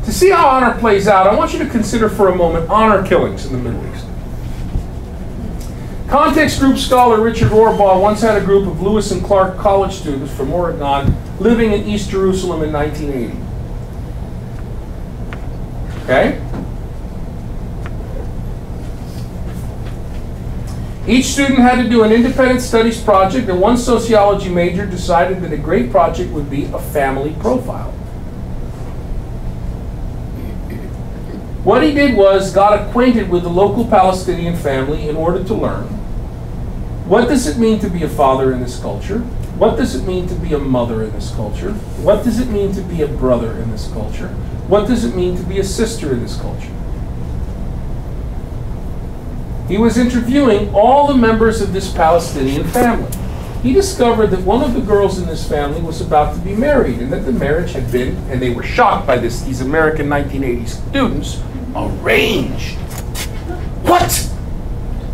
To see how honor plays out, I want you to consider for a moment honor killings in the Middle East. Context group scholar Richard Rohrbaugh once had a group of Lewis and Clark college students from Oregon living in East Jerusalem in 1980. Okay? Each student had to do an independent studies project, and one sociology major decided that a great project would be a family profile. What he did was got acquainted with the local Palestinian family in order to learn what does it mean to be a father in this culture? What does it mean to be a mother in this culture? What does it mean to be a brother in this culture? What does it mean to be a sister in this culture? He was interviewing all the members of this Palestinian family. He discovered that one of the girls in this family was about to be married, and that the marriage had been, and they were shocked by this, these American 1980s students, arranged. What?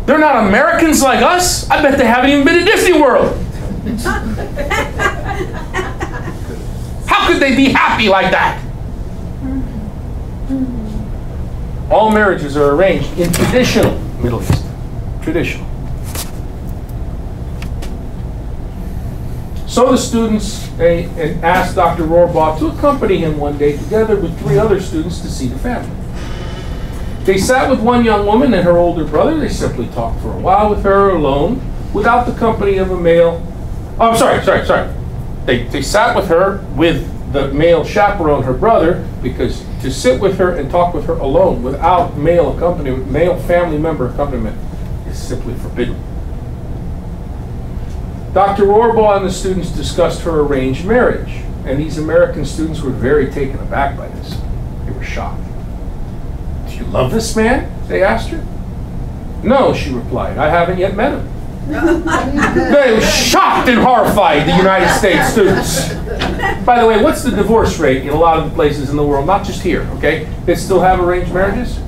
They're not Americans like us? I bet they haven't even been to Disney World. How could they be happy like that? All marriages are arranged in traditional Middle East. Traditional. So the students asked Dr. Rohrbaugh to accompany him one day together with 3 other students to see the family. They sat with one young woman and her older brother. They simply talked for a while with her alone, without the company of a male. Oh, sorry. They sat with her with the male chaperone, her brother, because to sit with her and talk with her alone without male accompaniment, male family member accompaniment, is simply forbidden. Dr. Rohrbaugh and the students discussed her arranged marriage, and these American students were very taken aback by this. They were shocked. "Do you love this man?" they asked her. "No," she replied, "I haven't yet met him." They were shocked and horrified, the United States students. By the way, what's the divorce rate in a lot of the places in the world? Not just here, okay? They still have arranged marriages?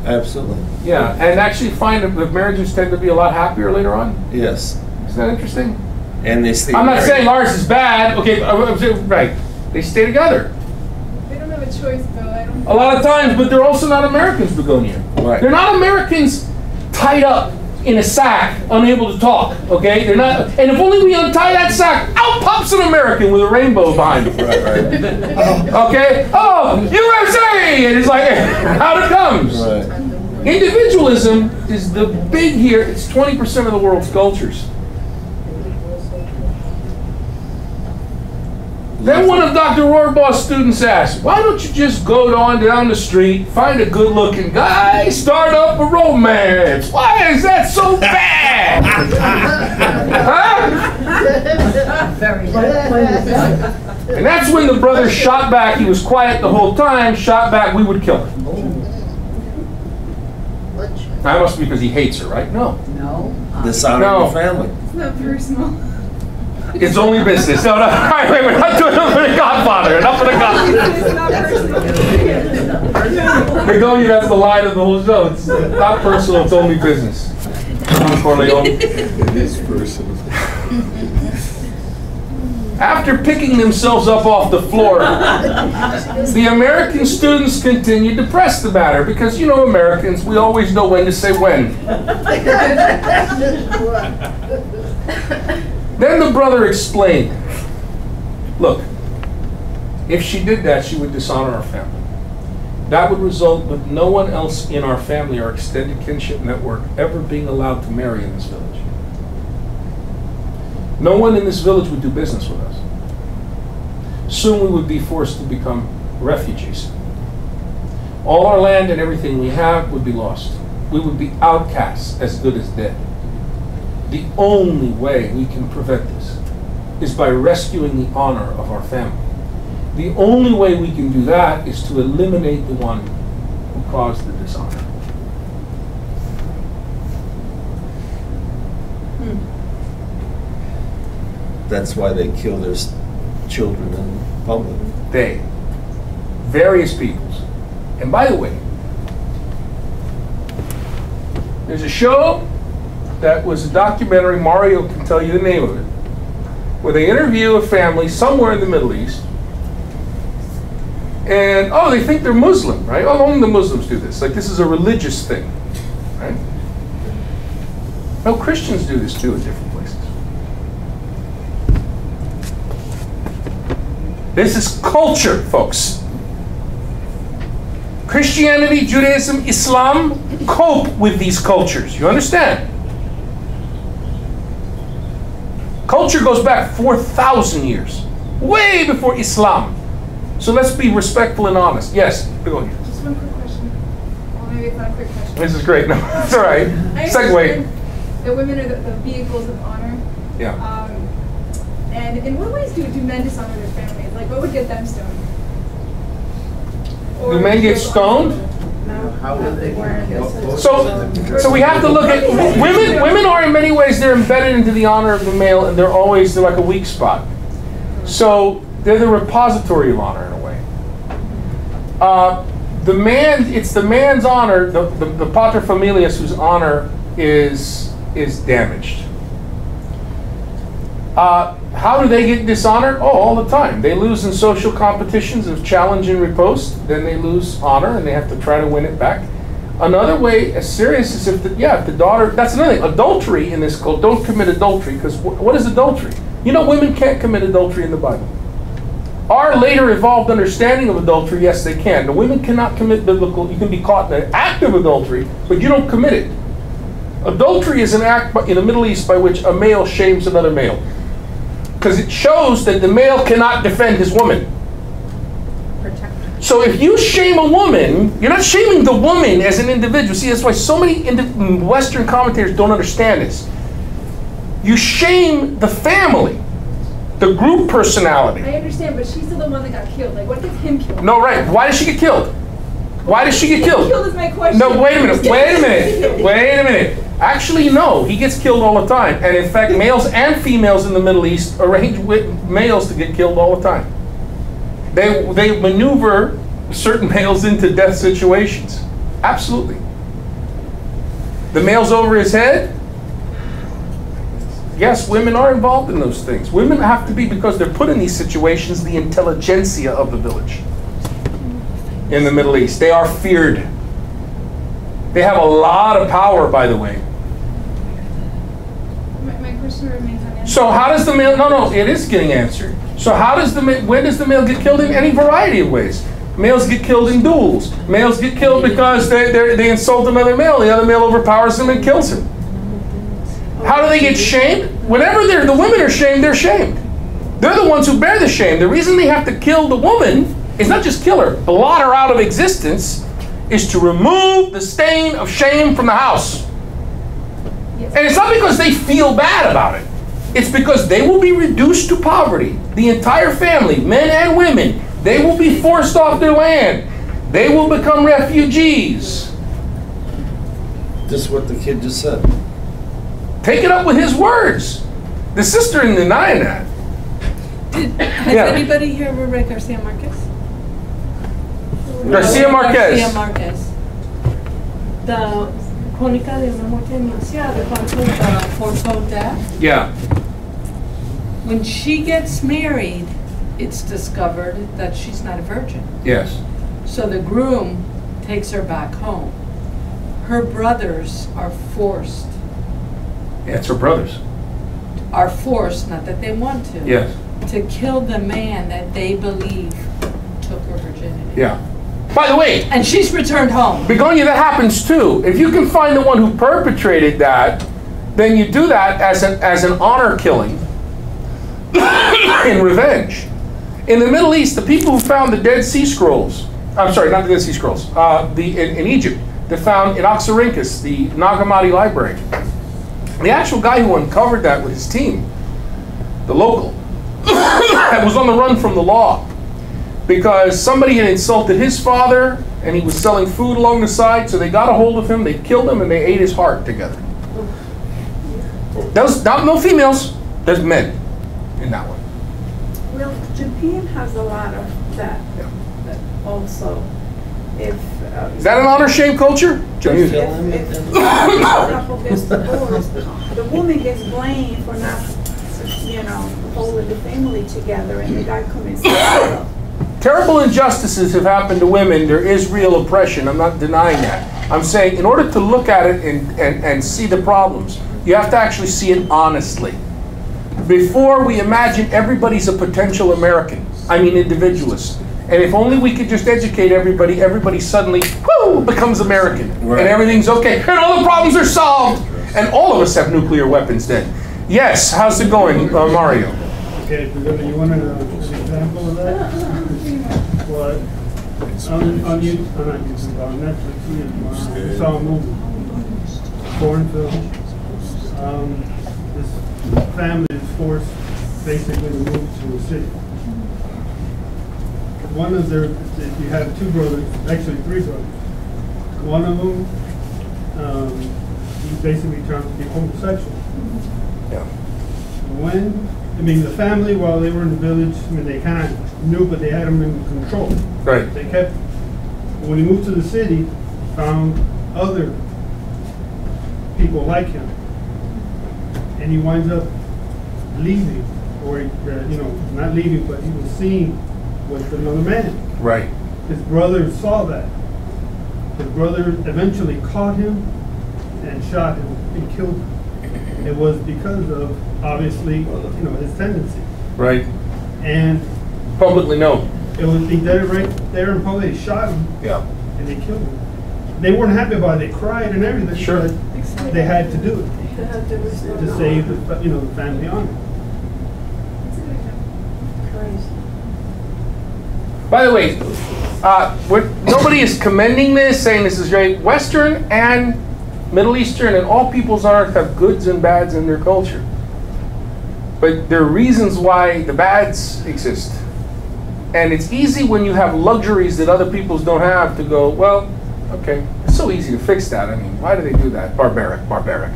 Absolutely. Yeah, and actually find that the marriages tend to be a lot happier later on? Yes. Isn't that interesting? And they stay I'm not married. saying ours is bad. Okay, right. They stay together. They don't have a choice, though. I don't. A lot of times, but they're also not Americans, Begonia. Right. They're not Americans tied up in a sack, unable to talk. Okay, they're not. And if only we untie that sack, out pops an American with a rainbow behind him. Right. Okay. Oh, USA! And it's like out it comes. Right. Individualism is the big here. It's 20% of the world's cultures. Then one of Dr. Rohrbaugh's students asked, "Why don't you just go on down the street, find a good-looking guy, start up a romance? Why is that so bad?" Huh? And that's when the brother shot back. He was quiet the whole time. Shot back, "We would kill her." That must be because he hates her, right? No. No. Dishonoring the family. It's not personal. It's only business. No. All right, wait, we're not doing enough for the Godfather. Enough for the Godfather. It's not personal. Begonia, that's the line of the whole show. It's not personal, it's only business. Corleone. It is personal. After picking themselves up off the floor, the American students continued to press the matter because, you know, Americans, we always know when to say when. Then the brother explained, "Look, if she did that, she would dishonor our family. That would result with no one else in our family, our extended kinship network, ever being allowed to marry in this village. No one in this village would do business with us. Soon we would be forced to become refugees. All our land and everything we have would be lost. We would be outcasts, as good as dead. The only way we can prevent this is by rescuing the honor of our family. The only way we can do that is to eliminate the one who caused the dishonor." That's why they kill their children in public. They, various peoples. And by the way, there's a show that was a documentary, Mario can tell you the name of it, where they interview a family somewhere in the Middle East, And, oh, they think they're Muslim, right? Oh, only the Muslims do this. Like, this is a religious thing, right? No, Christians do this too in different places. This is culture, folks. Christianity, Judaism, Islam cope with these cultures. You understand? Culture goes back 4,000 years, way before Islam. So let's be respectful and honest. Yes, go ahead. Just one quick question. Well, maybe it's not a quick question. This is great. No, it's all right. Segue. The women are the vehicles of honor. Yeah. And in what ways do men dishonor their families? Like, what would get them stoned? Do men get stoned? How would they? So we have to look at women. Women are in many ways, they're embedded into the honor of the male, and they're like a weak spot. So they're the repository of honor in a way. It's the man's honor, the paterfamilias, whose honor is damaged. How do they get dishonored? Oh, all the time. They lose in social competitions of challenge and riposte. Then they lose honor, and they have to try to win it back. Another way, as serious as if the daughter. That's another thing. Adultery in this code. Don't commit adultery, because what is adultery? You know, women can't commit adultery in the Bible. Our later evolved understanding of adultery, yes, they can. The women cannot commit biblical. You can be caught in an act of adultery, but you don't commit it. Adultery is an act in the Middle East by which a male shames another male, because it shows that the male cannot defend his woman. So if you shame a woman, you're not shaming the woman as an individual. See, that's why so many Western commentators don't understand this. You shame the family, the group personality. I understand, but she's still the one that got killed. Like, what gets him killed? No, right. Why did she get killed? Why did she get killed? Killed is my question. No, wait a minute. Actually, no. He gets killed all the time. And in fact, males and females in the Middle East arrange with males to get killed all the time. They maneuver certain males into death situations. Absolutely. The male's over his head. Yes, women are involved in those things. Women have to be, because they're put in these situations, the intelligentsia of the village. In the Middle East, they are feared. They have a lot of power, by the way. My question remains unanswered. So how does the male? No, it is getting answered. So how does when does the male get killed? In any variety of ways. Males get killed in duels. Males get killed because they insult another male. The other male overpowers them and kills him. How do they get shamed? Whenever the women are shamed, they're shamed. They're the ones who bear the shame. The reason they have to kill the woman is not just kill her, blot her out of existence, is to remove the stain of shame from the house. Yes. And it's not because they feel bad about it. It's because they will be reduced to poverty. The entire family, men and women, they will be forced off their land. They will become refugees. This is what the kid just said. Take it up with his words. The sister isn't denying that. Has anybody here ever read Garcia Marquez? Garcia Marquez. Garcia Marquez. The Crónica de una muerte anunciada, the foretold death. Yeah. When she gets married, it's discovered that she's not a virgin. Yes. So the groom takes her back home. Her brothers are forced. Yeah, it's her brothers. Are forced, not that they want to. Yes. To kill the man that they believe took her virginity. Yeah. By the way, and she's returned home. Begonia, that happens too. If you can find the one who perpetrated that, then you do that as an honor killing in revenge. In the Middle East, the people who found the Dead Sea Scrolls, I'm sorry, not the Dead Sea Scrolls, in Egypt, they found in Oxyrhynchus, the Nag Hammadi library. The actual guy who uncovered that with his team, the local, was on the run from the law because somebody had insulted his father and he was selling food along the side, so they got a hold of him, they killed him, and they ate his heart together. Those, no females, there's men in that one. Well, Japan has a lot of that also. If is that an honor shame culture? if the couple gets divorced, the woman gets blamed for not, holding the family together, and the guy commits suicide. terrible injustices have happened to women. There is real oppression. I'm not denying that. I'm saying in order to look at it and see the problems, you have to actually see it honestly. Before we imagine everybody's a potential American, I mean individualist. And if only we could just educate everybody, everybody suddenly, whoo, becomes American. Right. And everything's okay. And all the problems are solved. And all of us have nuclear weapons then. Yes, how's it going, Mario? Okay, you want an example of that? Well, on Netflix, you saw a movie, foreign film. This family is forced basically to move to a city. One of their, you have two brothers, actually three brothers. One of them, he basically turned to be homosexual. Yeah. The family, while they were in the village, they kind of knew, but they had him in control. Right. They kept, when he moved to the city, found other people like him. And he winds up leaving, or, not leaving, but he was seen with another man. Right. His brother saw that. His brother eventually caught him and shot him and killed him. It was because of, obviously, his tendency. Right. And publicly known. He did it right there in public. They shot him. Yeah. And they killed him. They weren't happy about it. They cried and everything. Sure. But they had to do it to save the family honor. By the way, nobody is commending this, saying this is great. Western and Middle Eastern and all peoples on earth have goods and bads in their culture. But there are reasons why the bads exist. And it's easy when you have luxuries that other peoples don't have to go, well, okay, it's so easy to fix that. I mean, why do they do that? Barbaric, barbaric.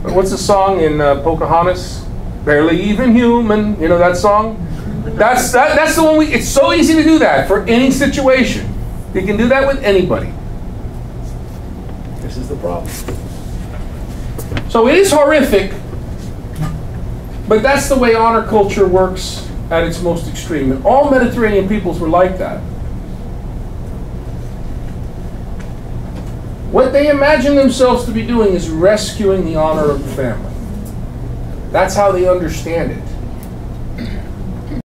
But what's the song in Pocahontas? Barely even human, you know that song? That's the one it's so easy to do that for any situation. You can do that with anybody. This is the problem. So it is horrific, but that's the way honor culture works at its most extreme. And all Mediterranean peoples were like that. What they imagine themselves to be doing is rescuing the honor of the family. That's how they understand it.